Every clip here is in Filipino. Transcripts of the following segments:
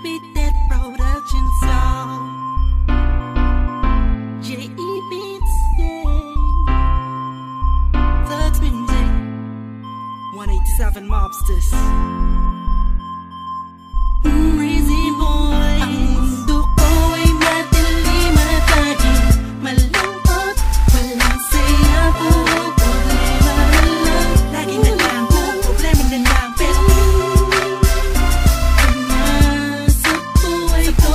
Beat That Production Song. J.E. Beats, yeah. Thugs Music 187 Mobsters. Breezy Boy. Ang mundo ko ay madilim at laging malungkot. Walang saya, puro problema na lang. Lagi na lang, puro problema na lang. Pero sa buhay ko,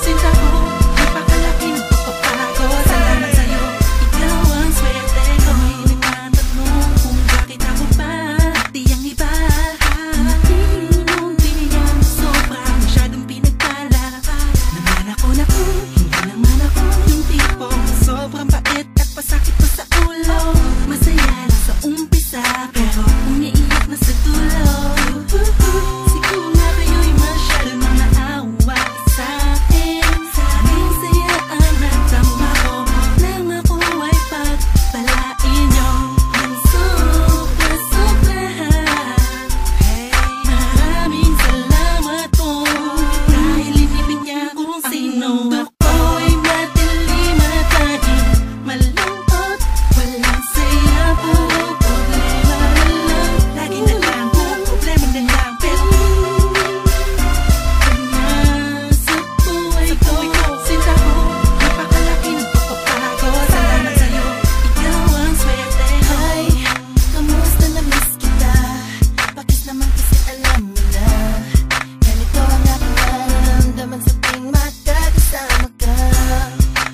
sinta ko, napakalaki ng pagpapagod. Salamat sa'yo, ikaw ang swerte ko. May nagtatanong kung bakit ako pa, di ang iba. Hindi mong binigyan sobra, masyadong pinagpala. Naman ako, hindi naman ako yung tipong sobrang bait at pasakit pa sa ulo. Masaya lang sa umpisa, pero umiiyak na sa dulo. Siguro nga kayo'y masyadong nangaawa sa'kin. Sana'y saya ang natama ko nang ako ay pagpalain niyo ng sobra-sobra. Maraming salamat po dahil inibig niya kung sino ako. Ay madilim at laging malungkot. Walang saya, puro problema na lang. Lagi na lang, puro problema na lang. Pero sa buhay ko, sinta ko, napakalaki ng pagpapagod. Salamat sa'yo, ikaw ang swerte ko. Ay, kamusta na miss kita? Bakit naman kasi alam mo na ganito ang aking nararamdaman sa tuwing magkakasama ka.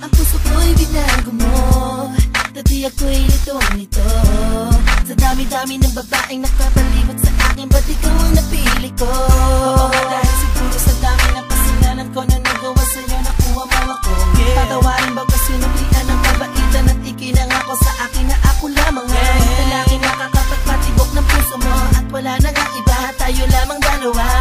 Ang puso ko'y binago mo, dati ako'y litong-lito. Sa dami-dami ng babaeng nakapalibot sa akin, ba't ikaw ang napili ko? Dahil siguro sa dami ng kasalanan ko na nagawa sa'yo, nakuha mo ako. Patawarin ba kasi naglian ng kabaitan at ikinangako sa akin na ako lamang ang lalaki nakakapagpatibok ng puso mo. At wala na nga iba, tayo lamang dalawa.